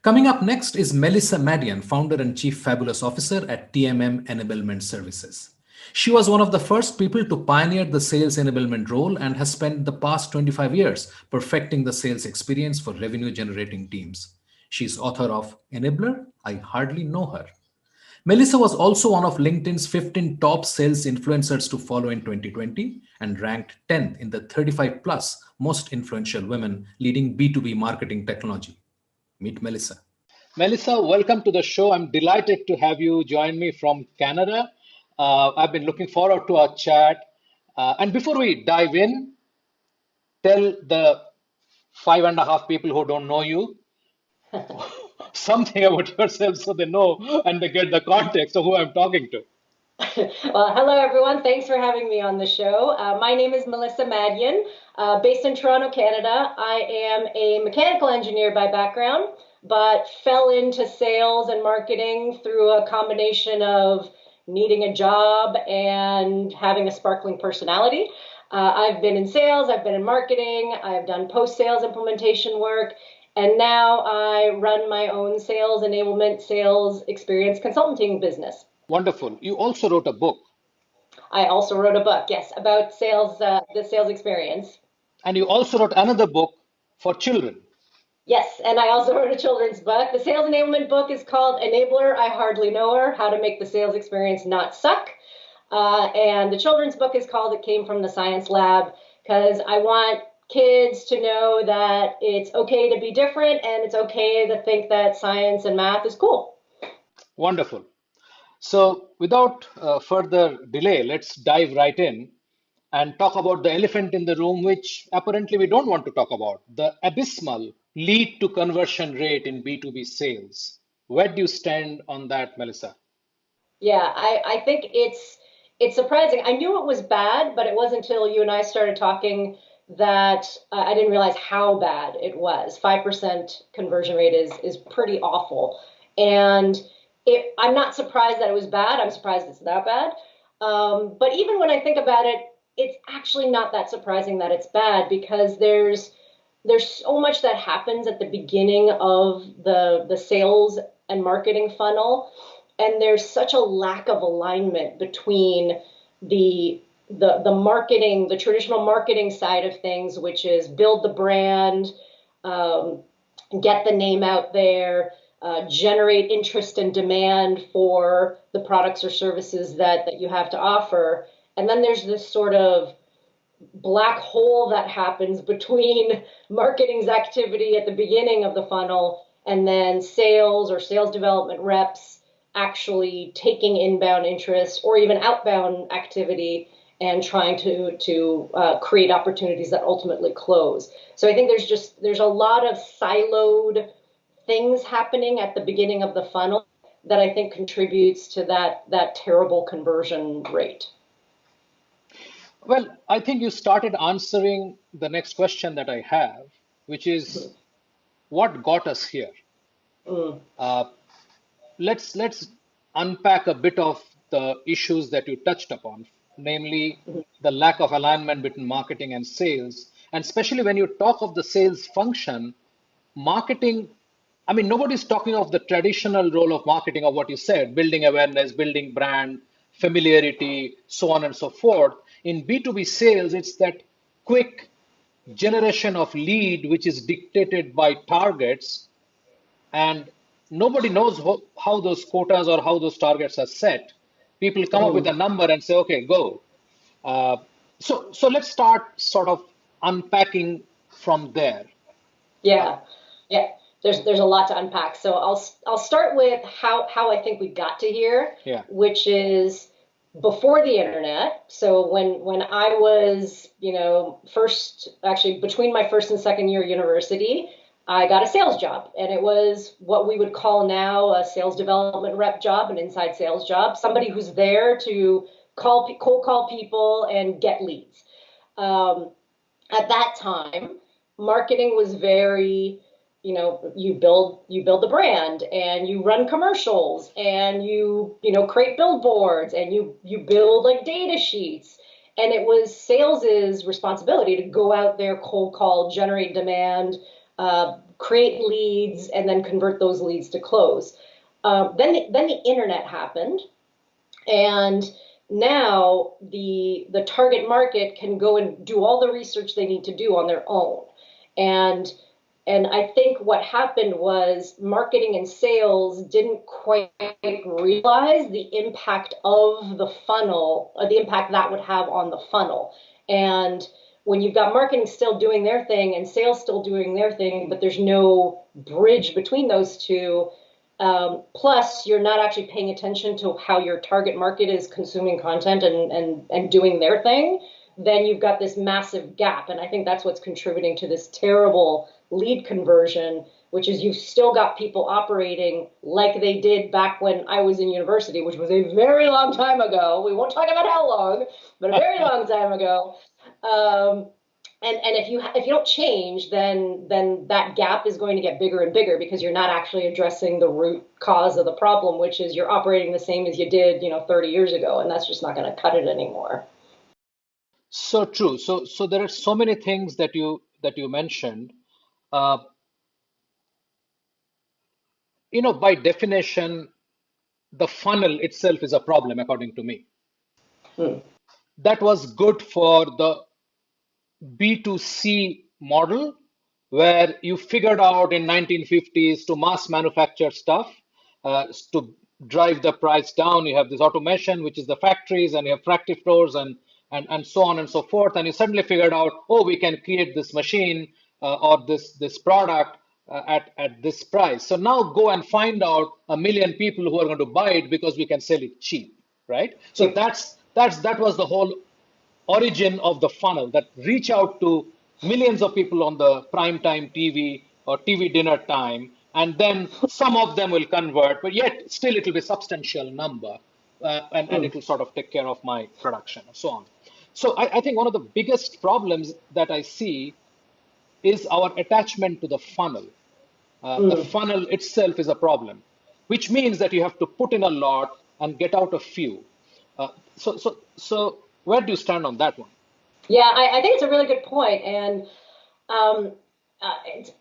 Coming up next is Melissa Madian, founder and chief fabulous officer at TMM Enablement Services. She was one of the first people to pioneer the sales enablement role and has spent the past 25 years perfecting the sales experience for revenue generating teams. She's author of Enabler, I Hardly Know Her. Melissa was also one of LinkedIn's 15 top sales influencers to follow in 2020 and ranked 10th in the 35 plus most influential women leading B2B marketing technology. Meet Melissa. Melissa, welcome to the show. I'm delighted to have you join me from Canada. I've been looking forward to our chat. And before we dive in, tell the 5.5 people who don't know you something about yourself so they know and they get the context of who I'm talking to. Well, hello, everyone. Thanks for having me on the show. My name is Melissa Madian, based in Toronto, Canada. I am a mechanical engineer by background, but fell into sales and marketing through a combination of needing a job and having a sparkling personality. I've been in sales, I've been in marketing, I've done post-sales implementation work, and now I run my own sales enablement, sales experience consulting business. Wonderful. You also wrote a book. I also wrote a book, yes, about sales, the sales experience. And you also wrote another book for children. Yes, and I also wrote a children's book. The sales enablement book is called Enabler, I Hardly Know Her, How to Make the Sales Experience Not Suck. And the children's book is called It Came from the Science Lab, because I want kids to know that it's okay to be different and it's okay to think that science and math is cool. Wonderful. So without further delay, let's dive right in and talk about the elephant in the room, which apparently we don't want to talk about, the abysmal lead to conversion rate in B2B sales. Where do you stand on that, Melissa? Yeah, I think it's surprising. I knew it was bad, but it wasn't until you and I started talking that I didn't realize how bad it was. 5% conversion rate is pretty awful. And I'm not surprised that it was bad. I'm surprised it's that bad. But even when I think about it, it's actually not that surprising that it's bad because there's so much that happens at the beginning of the sales and marketing funnel, and there's such a lack of alignment between the marketing, the traditional marketing side of things, which is build the brand, get the name out there, generate interest and demand for the products or services that you have to offer. And then there's this sort of black hole that happens between marketing's activity at the beginning of the funnel and then sales or sales development reps actually taking inbound interest or even outbound activity and trying to create opportunities that ultimately close. So I think there's a lot of siloed things happening at the beginning of the funnel that I think contributes to that terrible conversion rate. Well, I think you started answering the next question that I have, which is what got us here? Let's unpack a bit of the issues that you touched upon, namely the lack of alignment between marketing and sales. And especially when you talk of the sales function, marketing, I mean, nobody's talking of the traditional role of marketing of what you said, building awareness, building brand, familiarity, so on and so forth. In B2B sales, it's that quick generation of lead, which is dictated by targets, and nobody knows how those quotas or how those targets are set. People come up with a number and say, okay, go. So let's start sort of unpacking from there. Yeah. There's a lot to unpack. So I'll start with how I think we got to here, which is before the internet. So when I was, between my first and second year university, I got a sales job, and it was what we would call now a sales development rep job, an inside sales job, somebody who's there to cold call people and get leads. At that time, marketing was very, you build the brand and you run commercials and you create billboards and you build like data sheets. And it was sales's responsibility to go out there, cold call, generate demand, create leads, and then convert those leads to close. Then the internet happened, and now the target market can go and do all the research they need to do on their own. And and I think what happened was marketing and sales didn't quite realize the impact of the funnel, or the impact that would have on the funnel. And when you've got marketing still doing their thing and sales still doing their thing, but there's no bridge between those two, plus you're not actually paying attention to how your target market is consuming content and doing their thing, then you've got this massive gap. And I think that's what's contributing to this terrible lead conversion, which is you've still got people operating like they did back when I was in university, which was a very long time ago. We won't talk about how long, but a very long time ago. And if you don't change, then that gap is going to get bigger and bigger, because you're not actually addressing the root cause of the problem, which is you're operating the same as you did, 30 years ago, and that's just not going to cut it anymore. So true. So there are so many things that you mentioned. Uh, by definition, the funnel itself is a problem, according to me. Hmm. That was good for the B2C model, where you figured out in 1950s to mass manufacture stuff, to drive the price down. You have this automation, which is the factories, and you have factory floors and so on and so forth. And you suddenly figured out, oh, we can create this machine, or this product, at this price. So now go and find out a million people who are going to buy it because we can sell it cheap, right? So Yep. that was the whole origin of the funnel, that reach out to millions of people on the prime time TV or TV dinner time, and then some of them will convert, but yet still it will be a substantial number, and Hmm. it will sort of take care of my production and so on. So I think one of the biggest problems that I see is our attachment to the funnel. The Hmm. funnel itself is a problem, which means that you have to put in a lot and get out a few. So where do you stand on that one? Yeah, I think it's a really good point. And um,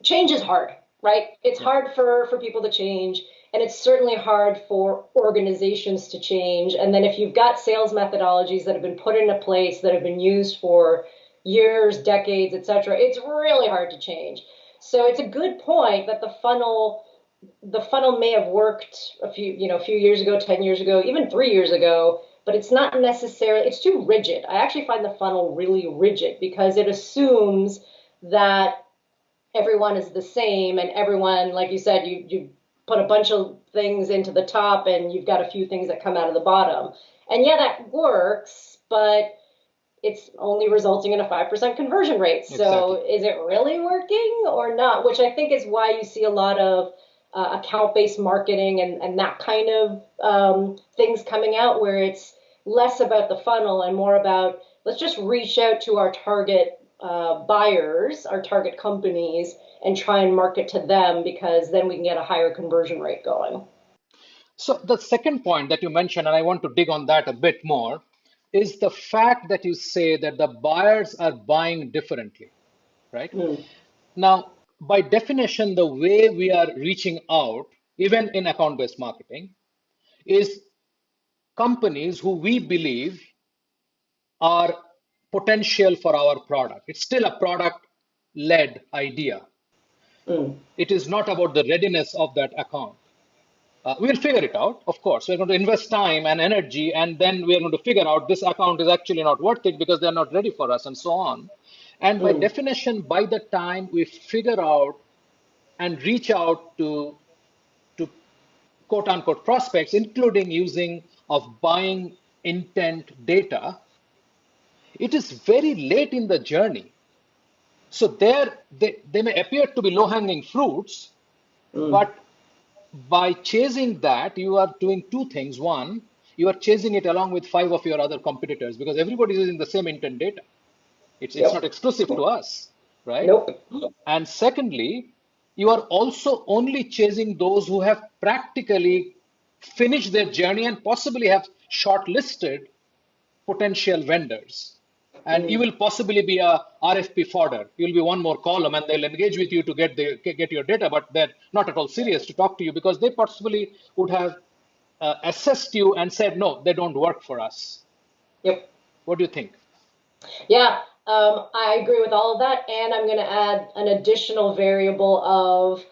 change is hard, right? It's Yeah. hard for people to change, and it's certainly hard for organizations to change. And then if you've got sales methodologies that have been put into place, that have been used for years, decades, et cetera, it's really hard to change. So it's a good point that the funnel may have worked a few years ago, 10 years ago, even 3 years ago, but it's not necessarily, it's too rigid. I actually find the funnel really rigid because it assumes that everyone is the same, and everyone, like you said, you put a bunch of things into the top and you've got a few things that come out of the bottom. And yeah, that works, but it's only resulting in a 5% conversion rate. Exactly. So is it really working or not? Which I think is why you see a lot of account-based marketing and that kind of things coming out, where it's less about the funnel and more about, let's just reach out to our target buyers, our target companies, and try and market to them, because then we can get a higher conversion rate going. So the second point that you mentioned, and I want to dig on that a bit more, is the fact that you say that the buyers are buying differently, right? Mm, Now, by definition, the way we are reaching out, even in account-based marketing, is companies who we believe are potential for our product. It's still a product-led idea. mm, It is not about the readiness of that account. We'll figure it out, of course. We're going to invest time and energy, and then we're going to figure out this account is actually not worth it because they're not ready for us, and so on. And by mm. definition, by the time we figure out and reach out to quote unquote prospects, including using of buying intent data, it is very late in the journey. So there, they may appear to be low-hanging fruits, Mm. but by chasing that, you are doing two things. One, you are chasing it along with five of your other competitors because everybody is using the same intent data. It's not Yep. exclusive to us, right? Nope. And secondly, you are also only chasing those who have practically finished their journey and possibly have shortlisted potential vendors. and you will possibly be a RFP fodder. You'll be one more column, and they'll engage with you to get your data, but they're not at all serious to talk to you because they possibly would have assessed you and said, no, they don't work for us. Yep. What do you think? Yeah, I agree with all of that, and I'm going to add an additional variable of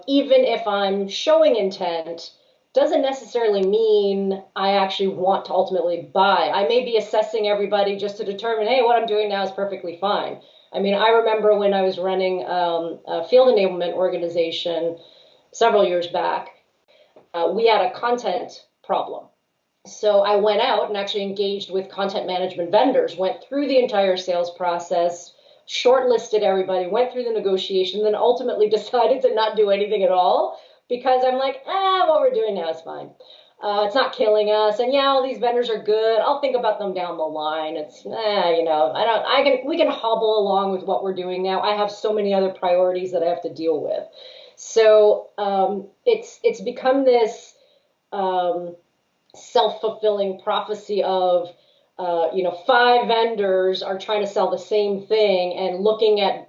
even if I'm showing intent, doesn't necessarily mean I actually want to ultimately buy. I may be assessing everybody just to determine, hey, what I'm doing now is perfectly fine. I mean, I remember when I was running a field enablement organization several years back, we had a content problem. So I went out and actually engaged with content management vendors, went through the entire sales process, shortlisted everybody, went through the negotiation, then ultimately decided to not do anything at all because I'm like, what we're doing now is fine. It's not killing us, and yeah, all these vendors are good. I'll think about them down the line. It's, we can hobble along with what we're doing now. I have so many other priorities that I have to deal with. So it's become this self-fulfilling prophecy of five vendors are trying to sell the same thing and looking at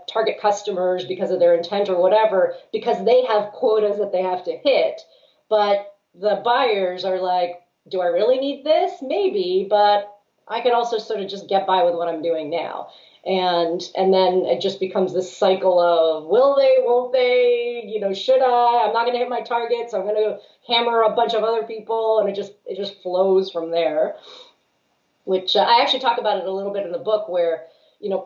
target customers because of their intent or whatever, because they have quotas that they have to hit. But the buyers are like, do I really need this? Maybe, but I could also sort of just get by with what I'm doing now. And then it just becomes this cycle of will they, won't they, should I? I'm not going to hit my target, so I'm going to hammer a bunch of other people, and it just flows from there. Which I actually talk about it a little bit in the book, where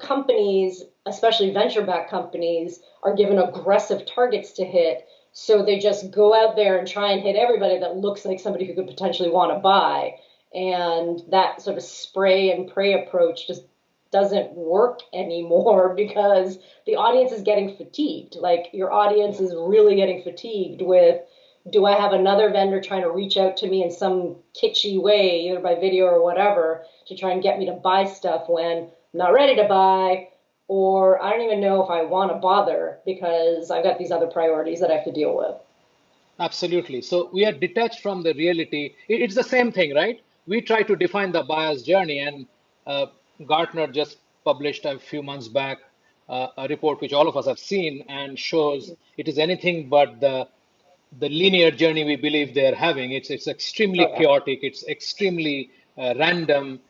companies, especially venture-backed companies, are given aggressive targets to hit, so they just go out there and try and hit everybody that looks like somebody who could potentially want to buy, and that sort of spray and pray approach just doesn't work anymore because the audience is getting fatigued. Like, your audience is really getting fatigued with, do I have another vendor trying to reach out to me in some kitschy way, either by video or whatever, to try and get me to buy stuff when I'm not ready to buy, or I don't even know if I want to bother because I've got these other priorities that I have to deal with. Absolutely. So we are detached from the reality. It's the same thing, right? We try to define the buyer's journey, and uh, Gartner just published a few months back a report which all of us have seen and shows it is anything but the linear journey we believe they're having. It's extremely Oh yeah. chaotic. It's extremely random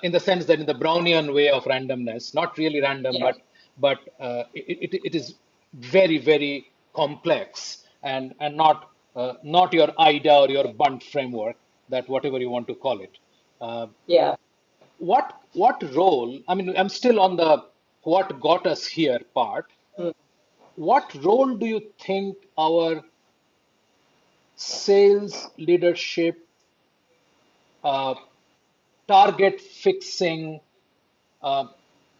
in the sense that in the Brownian way of randomness, not really random, Yeah. but it is very, very complex and not your IDA or your Bunt framework, that whatever you want to call it. Uh, Yeah. what role? I mean, I'm still on the what got us here part. Mm. What role do you think our sales leadership, uh, target fixing, uh,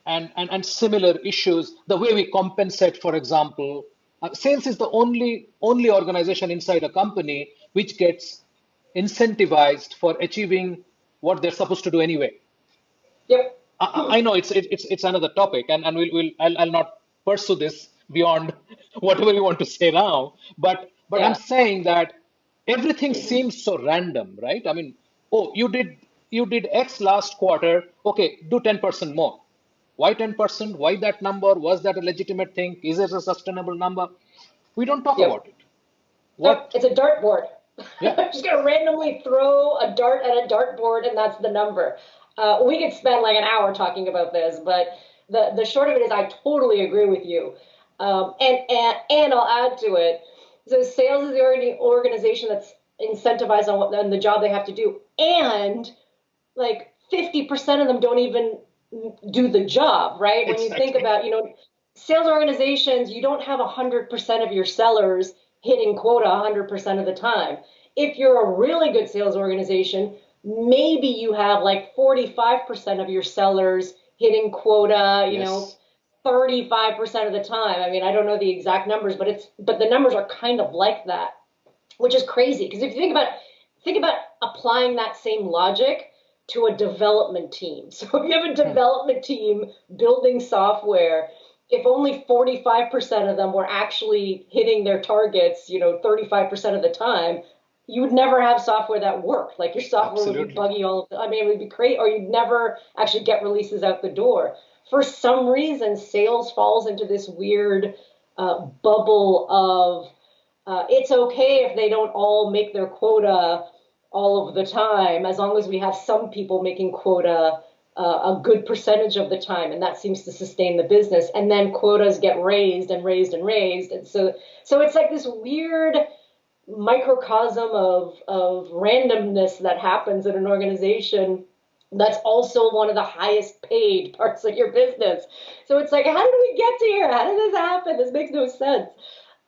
and similar issues, the way we compensate, for example, sales is the only organization inside a company which gets incentivized for achieving what they're supposed to do anyway. Yep. I know it's another topic, and I'll not pursue this beyond whatever you want to say now. But I'm Yeah. saying that everything seems so random, right? I mean, oh, you did X last quarter. Okay, do 10% more. Why 10%? Why that number? Was that a legitimate thing? Is it a sustainable number? We don't talk Yep. about it. Nope, What? it's a dartboard. Yeah, I'm just gonna randomly throw a dart at a dartboard, and that's the number. We could spend like an hour talking about this, but the short of it is, I totally agree with you. And I'll add to it. So sales is the organization that's incentivized on the job they have to do, and like 50% of them don't even do the job, right? When you think exactly. about, sales organizations, you don't have 100% of your sellers hitting quota 100% of the time. If you're a really good sales organization, maybe you have like 45% of your sellers hitting quota, Yes. 35% of the time. I mean, I don't know the exact numbers, but the numbers are kind of like that, which is crazy because if you think about applying that same logic to a development team. So if you have a Hmm. development team building software, if only 45% of them were actually hitting their targets, 35% of the time, you would never have software that worked. Like your software would be Absolutely. buggy all of the, I mean, it would be great, or you'd never actually get releases out the door. For some reason, sales falls into this weird bubble of it's okay if they don't all make their quota all of the time, as long as we have some people making quota a good percentage of the time, and that seems to sustain the business. And then quotas get raised and raised and raised, and so it's like this weird microcosm of randomness that happens in an organization that's also one of the highest paid parts of your business. So it's like, how did we get to here? How did this happen? This makes no sense.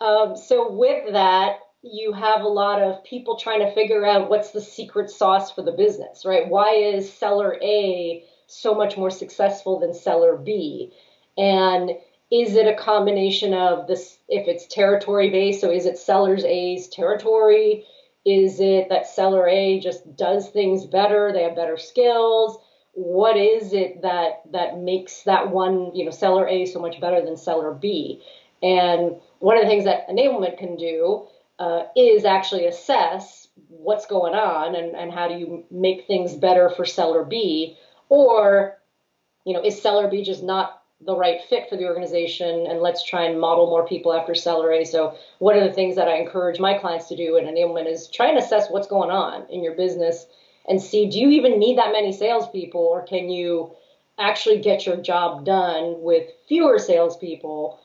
So with that, you have a lot of people trying to figure out what's the secret sauce for the business, right? Why is seller A so much more successful than seller B? And is it a combination of this, if it's territory based, so is it sellers A's territory? Is it that seller A just does things better? They have better skills. What is it that makes that one, seller A so much better than seller B? And one of the things that enablement can do is actually assess what's going on and how do you make things better for seller B, or is seller B just not the right fit for the organization, and let's try and model more people after seller A. So one of the things that I encourage my clients to do in enablement is try and assess what's going on in your business and see, do you even need that many salespeople, or can you actually get your job done with fewer salespeople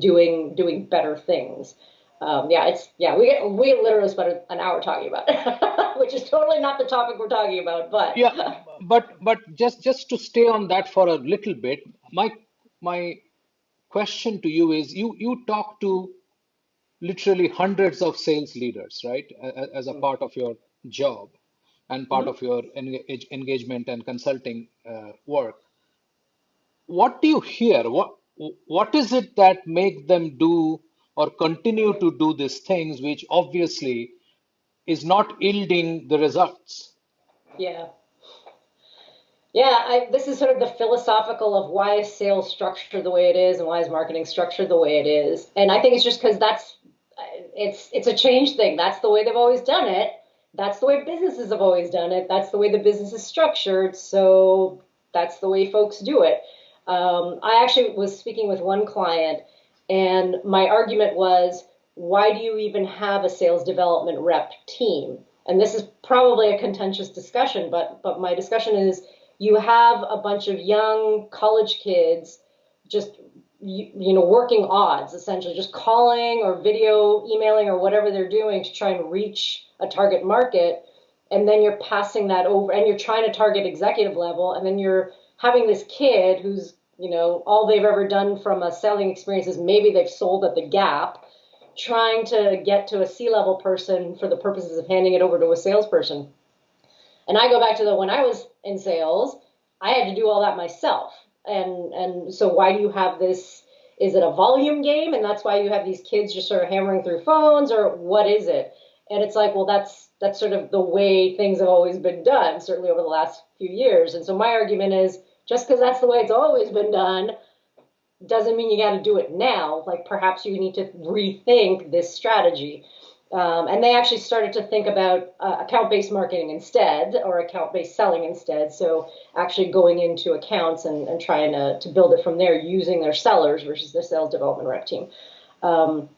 doing better things. We literally spent an hour talking about it, which is totally not the topic we're talking about. But Yeah, but just to stay on that for a little bit, my question to you is you talk to literally hundreds of sales leaders, right? As a part of your job and part Mhm. of your engagement and consulting work. What do you hear? What is it that make them do or continue to do these things, which obviously is not yielding the results? Yeah, this is sort of the philosophical of why is sales structured the way it is and why is marketing structured the way it is. And I think it's just because it's a change thing. That's the way they've always done it. That's the way businesses have always done it. That's the way the business is structured. So that's the way folks do it. I actually was speaking with one client, and my argument was, why do you even have a sales development rep team? And this is probably a contentious discussion, but my discussion is, you have a bunch of young college kids just working odds, essentially just calling or video emailing or whatever they're doing to try and reach a target market, and then you're passing that over and you're trying to target executive level, and then you're having this kid who's all they've ever done from a selling experience is maybe they've sold at the Gap, trying to get to a C-level person for the purposes of handing it over to a salesperson. And I go back to the when I was in sales, I had to do all that myself. And so why do you have this? Is it a volume game, and that's why you have these kids just sort of hammering through phones, or what is it? And it's like, well, that's sort of the way things have always been done, certainly over the last few years. And so my argument is, just because that's the way it's always been done doesn't mean you got to do it now. Like perhaps you need to rethink this strategy. And they actually started to think about account-based marketing instead, or account-based selling instead. So actually going into accounts and trying to build it from there using their sellers versus their sales development rep team. Um,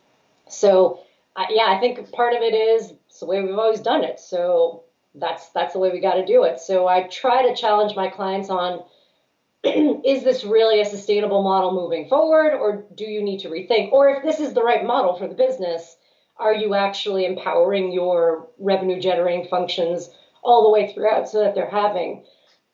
I think part of it is it's the way we've always done it. So that's the way we got to do it. So I try to challenge my clients on, is this really a sustainable model moving forward, or do you need to rethink? Or if this is the right model for the business, are you actually empowering your revenue generating functions all the way throughout so that they're having,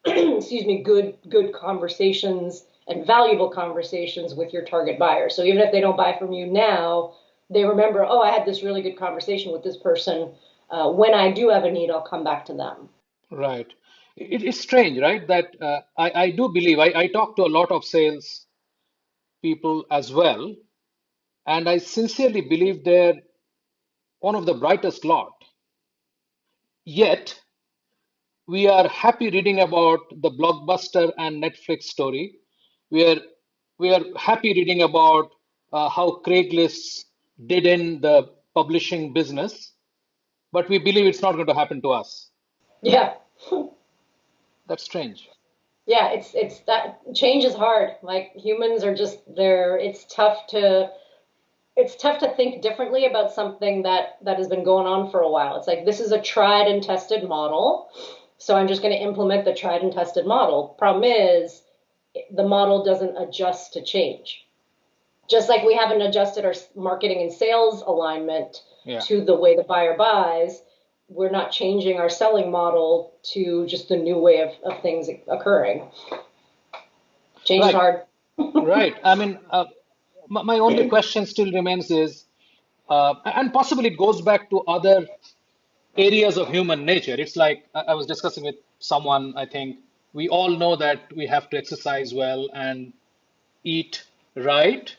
excuse me, good conversations and valuable conversations with your target buyer? So even if they don't buy from you now, they remember, oh, I had this really good conversation with this person. When I do have a need, I'll come back to them. Right. It's strange, right? That I do believe I talk to a lot of sales people as well, and I sincerely believe they're one of the brightest lot. Yet we are happy reading about the blockbuster and Netflix story. We are we are happy reading about how Craigslist did in the publishing business, but we believe it's not going to happen to us. Yeah. That's strange. Yeah, it's that change is hard. Like humans are just there. It's tough to think differently about something that has been going on for a while. It's like this is a tried and tested model, so I'm just going to implement the tried and tested model. Problem is, the model doesn't adjust to change. Just like we haven't adjusted our marketing and sales alignment Yeah. to the way the buyer buys, we're not changing our selling model to just the new way of things occurring. Change is Right. hard. Right. I mean, my only question still remains is, and possibly it goes back to other areas of human nature. It's like I was discussing with someone, I think we all know that we have to exercise well and eat right,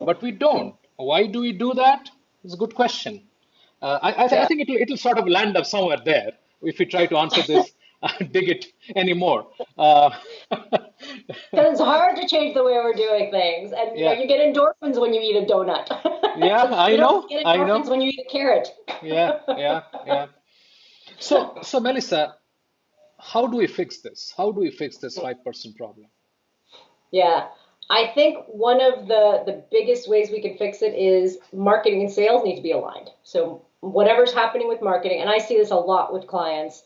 but we don't. Why do we do that? It's a good question. I Yeah. think it'll sort of land up somewhere there if we try to answer this, dig it anymore. Uh, Because it's hard to change the way we're doing things. And yeah, you get endorphins when you eat a donut. yeah, I You don't know, get I endorphins know. when you eat a carrot. Yeah, yeah, yeah. So Melissa, how do we fix this? How do we fix this 5% problem? Yeah. I think one of the biggest ways we can fix it is marketing and sales need to be aligned. So whatever's happening with marketing, and I see this a lot with clients,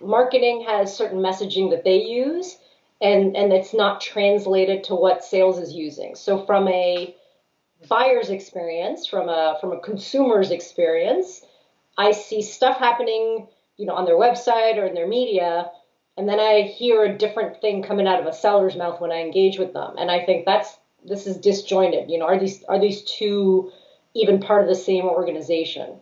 marketing has certain messaging that they use and it's not translated to what sales is using. So from a buyer's experience, from a consumer's experience, I see stuff happening, on their website or in their media, and then I hear a different thing coming out of a seller's mouth when I engage with them, and I think this is disjointed. Are these two even part of the same organization?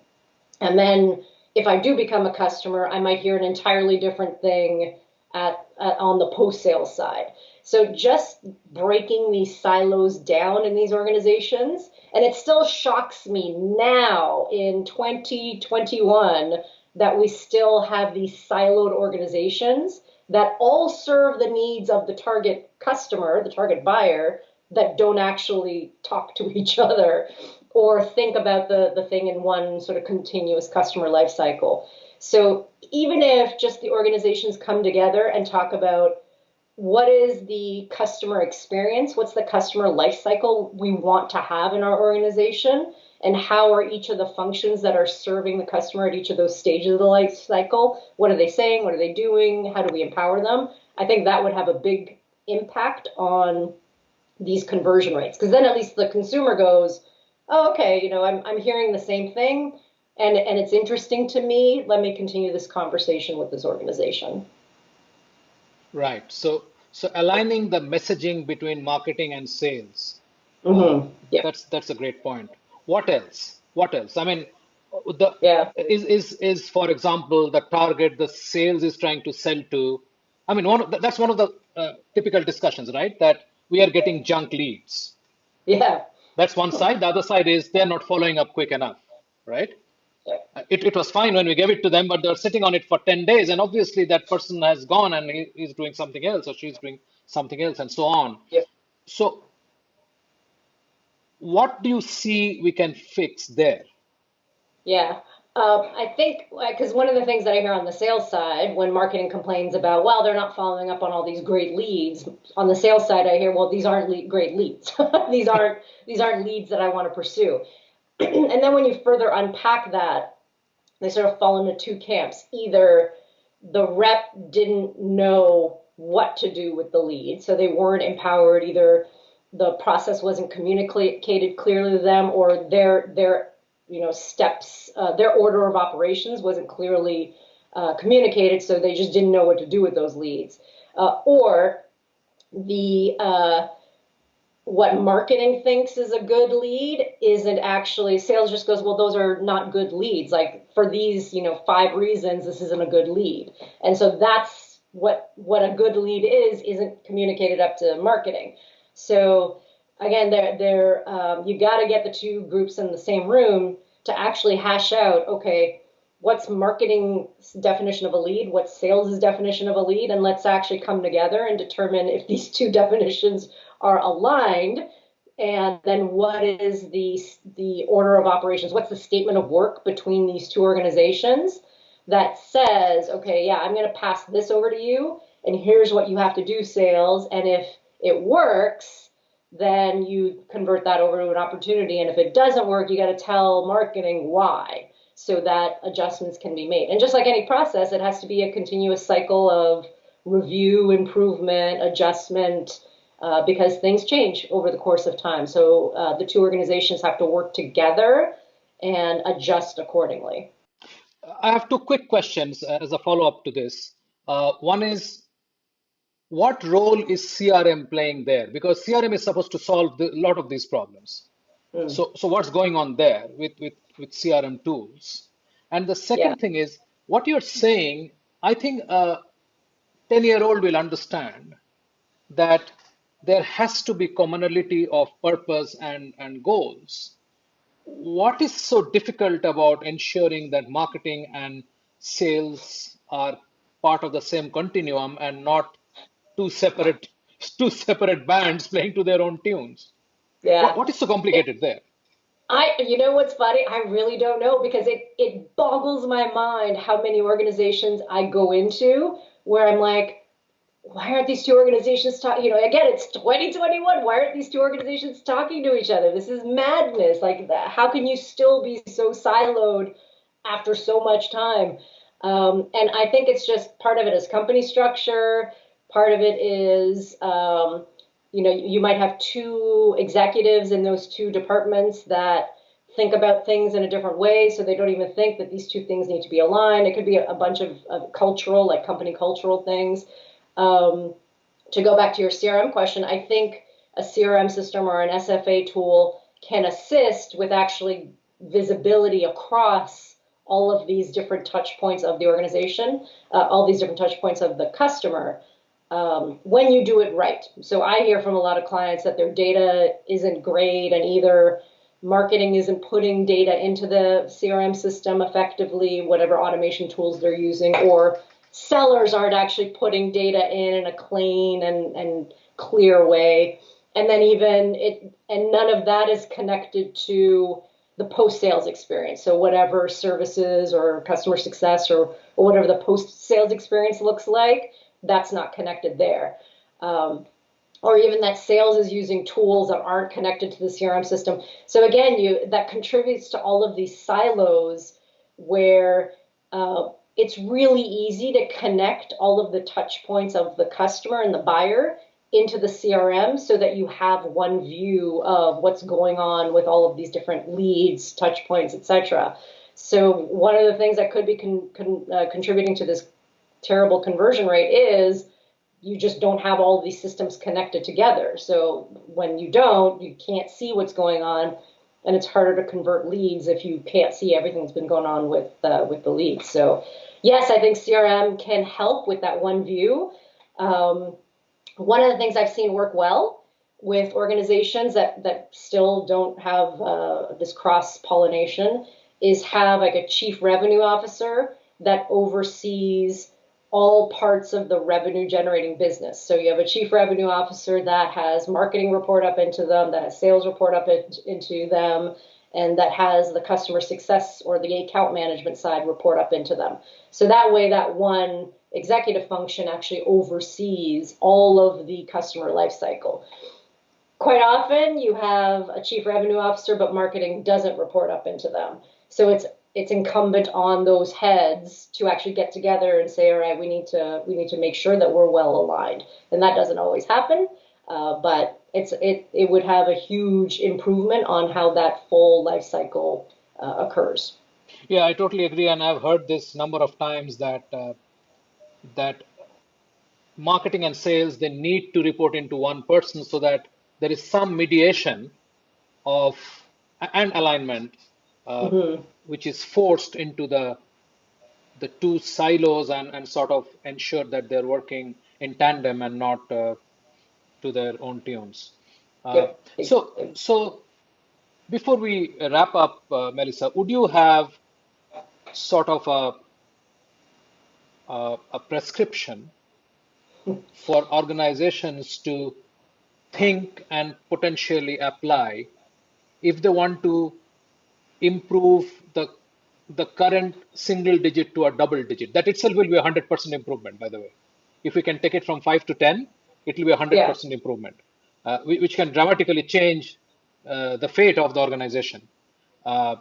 And then if I do become a customer, I might hear an entirely different thing on the post sales side. So just breaking these silos down in these organizations, and it still shocks me now in 2021 that we still have these siloed organizations that all serve the needs of the target customer, the target buyer, that don't actually talk to each other or think about the thing in one sort of continuous customer life cycle. So even if just the organizations come together and talk about what is the customer experience, what's the customer life cycle we want to have in our organization, and how are each of the functions that are serving the customer at each of those stages of the life cycle, what are they saying, what are they doing, how do we empower them? I think that would have a big impact on these conversion rates, because then at least the consumer goes, oh, okay, I'm hearing the same thing, and it's interesting to me. Let me continue this conversation with this organization. Right. So aligning the messaging between marketing and sales. Yeah, That's a great point. What else? What else? I mean, the yeah, is for example the target the sales is trying to sell to. I mean, that's one of the typical discussions, right? That we are getting junk leads. yeah, That's one side. The other side is they're not following up quick enough, right? It was fine when we gave it to them, but they're sitting on it for 10 days, and obviously that person has gone and he's doing something else or she's doing something else and so on. yeah. So what do you see we can fix there? Yeah. I think because one of the things that I hear on the sales side when marketing complains about, well, they're not following up on all these great leads. On the sales side, I hear, well, these aren't great leads. these aren't leads that I want to pursue. And then when you further unpack that, they sort of fall into two camps. Either the rep didn't know what to do with the lead, so they weren't empowered. Either the process wasn't communicated clearly to them, or their steps, their order of operations wasn't clearly communicated, so they just didn't know what to do with those leads. Or the what marketing thinks is a good lead isn't actually, sales just goes, well, those are not good leads. Like for these, 5 reasons, this isn't a good lead. And so that's what a good lead isn't communicated up to marketing. So again, you got to get the two groups in the same room to actually hash out, okay, what's marketing's definition of a lead, what's sales' definition of a lead, and let's actually come together and determine if these two definitions are aligned, and then what is the order of operations? What's the statement of work between these two organizations that says, okay, yeah, I'm going to pass this over to you, and here's what you have to do, sales. And if it works, then you convert that over to an opportunity. And if it doesn't work, you got to tell marketing why, so that adjustments can be made. And just like any process, it has to be a continuous cycle of review, improvement, adjustment, because things change over the course of time. So the two organizations have to work together and adjust accordingly. I have two quick questions as a follow-up to this. One is, what role is CRM playing there? Because CRM is supposed to solve a lot of these problems. Mm, So what's going on there with CRM tools? And the yeah, second thing is, what you're saying, I think a 10-year-old will understand that there has to be commonality of purpose and goals. What is so difficult about ensuring that marketing and sales are part of the same continuum and not two separate two separate bands playing to their own tunes? yeah. What is so complicated there? You know what's funny? I really don't know, because it boggles my mind how many organizations I go into where I'm like, why aren't these two organizations talking? You know, again, it's 2021. Why aren't these two organizations talking to each other? This is madness. Like, how can you still be so siloed after so much time? And I think it's just part of it is company structure. Part of it is, you might have two executives in those two departments that think about things in a different way, so they don't even think that these two things need to be aligned. It could be a bunch of cultural, like company cultural things. Um, to go back to your CRM question, I think a CRM system or an SFA tool can assist with actually visibility across all of these different touch points of the organization, all these different touch points of the customer, when you do it right. So I hear from a lot of clients that their data isn't great, and either marketing isn't putting data into the CRM system effectively, whatever automation tools they're using, or sellers aren't actually putting data in a clean and clear way. And then none of that is connected to the post sales experience. So whatever services or customer success or whatever the post sales experience looks like, that's not connected there. Or even that sales is using tools that aren't connected to the CRM system. So again, that contributes to all of these silos where it's really easy to connect all of the touch points of the customer and the buyer into the CRM, so that you have one view of what's going on with all of these different leads, touch points, etc. So one of the things that could be contributing to this terrible conversion rate is you just don't have all of these systems connected together. So when you don't, you can't see what's going on, and it's harder to convert leads if you can't see everything that's been going on with the leads. So yes, I think CRM can help with that one view. One of the things I've seen work well with organizations that still don't have this cross pollination is have like a chief revenue officer that oversees all parts of the revenue generating business. So you have a chief revenue officer that has marketing report up into them, that has sales report up into them, and that has the customer success or the account management side report up into them. So that way, that one executive function actually oversees all of the customer life cycle. Quite often you have a chief revenue officer, but marketing doesn't report up into them. So it's incumbent on those heads to actually get together and say, all right, we need to make sure that we're well aligned. And that doesn't always happen, but it would have a huge improvement on how that full life cycle occurs. Yeah, I totally agree, and I've heard this number of times that marketing and sales, they need to report into one person so that there is some mediation of and alignment, uh, Mm-hmm. which is forced into the two silos, and sort of ensure that they're working in tandem and not to their own tunes. Uh, Yep. so before we wrap up, Melissa, would you have sort of a prescription for organizations to think and potentially apply if they want to improve the current single digit to a double digit? That itself will be a 100% improvement, by the way. If we can take it from 5 to 10, it will be a Yeah. 100% improvement, which can dramatically change the fate of the organization. Uh,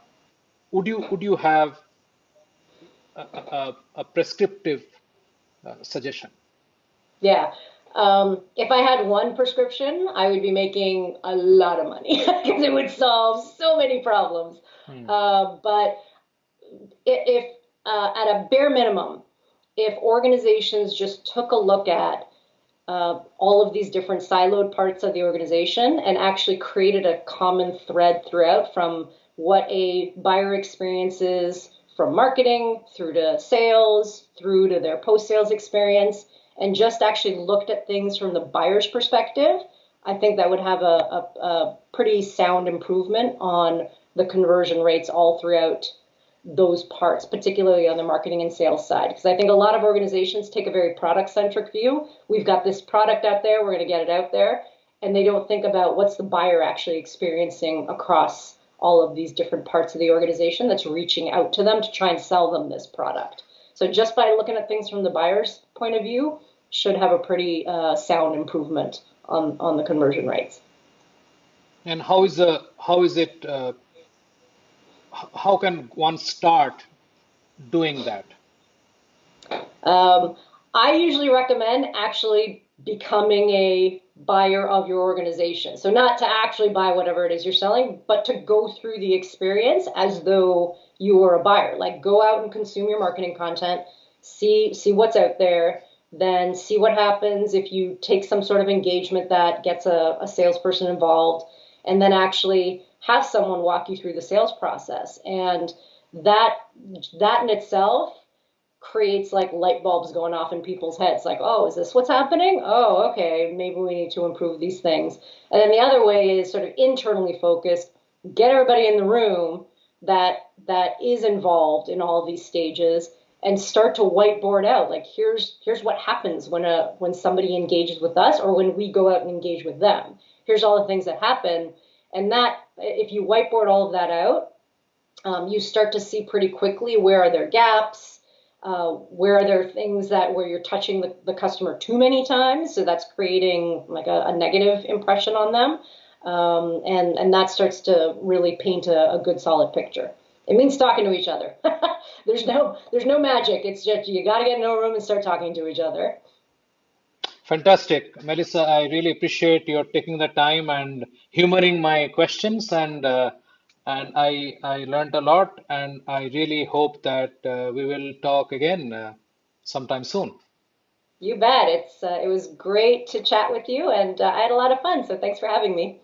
would you have a prescriptive suggestion? Yeah. If I had one prescription, I would be making a lot of money because it would solve so many problems. Hmm. But if at a bare minimum, if organizations just took a look at all of these different siloed parts of the organization and actually created a common thread throughout from what a buyer experiences from marketing through to sales, through to their post sales experience, and just actually looked at things from the buyer's perspective, I think that would have a pretty sound improvement on the conversion rates all throughout those parts, particularly on the marketing and sales side. Because I think a lot of organizations take a very product centric view. We've got this product out there, we're going to get it out there. And they don't think about what's the buyer actually experiencing across all of these different parts of the organization that's reaching out to them to try and sell them this product. So just by looking at things from the buyer's point of view, should have a pretty sound improvement on the conversion rates. And how is it? How can one start doing that? Um, I usually recommend actually becoming a buyer of your organization. So not to actually buy whatever it is you're selling, but to go through the experience as though you were a buyer. Like go out and consume your marketing content, see what's out there, then see what happens if you take some sort of engagement that gets a salesperson involved, and then actually have someone walk you through the sales process. And that that in itself creates like light bulbs going off in people's heads like, oh, is this what's happening? Oh, okay, maybe we need to improve these things. And then the other way is sort of internally focused, get everybody in the room that is involved in all of these stages and start to whiteboard out like here's what happens when somebody engages with us or when we go out and engage with them. Here's all the things that happen. And that if you whiteboard all of that out, you start to see pretty quickly where are there gaps, where are there things that where you're touching the customer too many times, so that's creating like a negative impression on them, and that starts to really paint a good solid picture. It means talking to each other. There's no magic. It's just you got to get in a room and start talking to each other. Fantastic. Melissa, I really appreciate your taking the time and humoring my questions, and I learned a lot, and I really hope that we will talk again sometime soon. You bet. It was great to chat with you, and I had a lot of fun. So thanks for having me.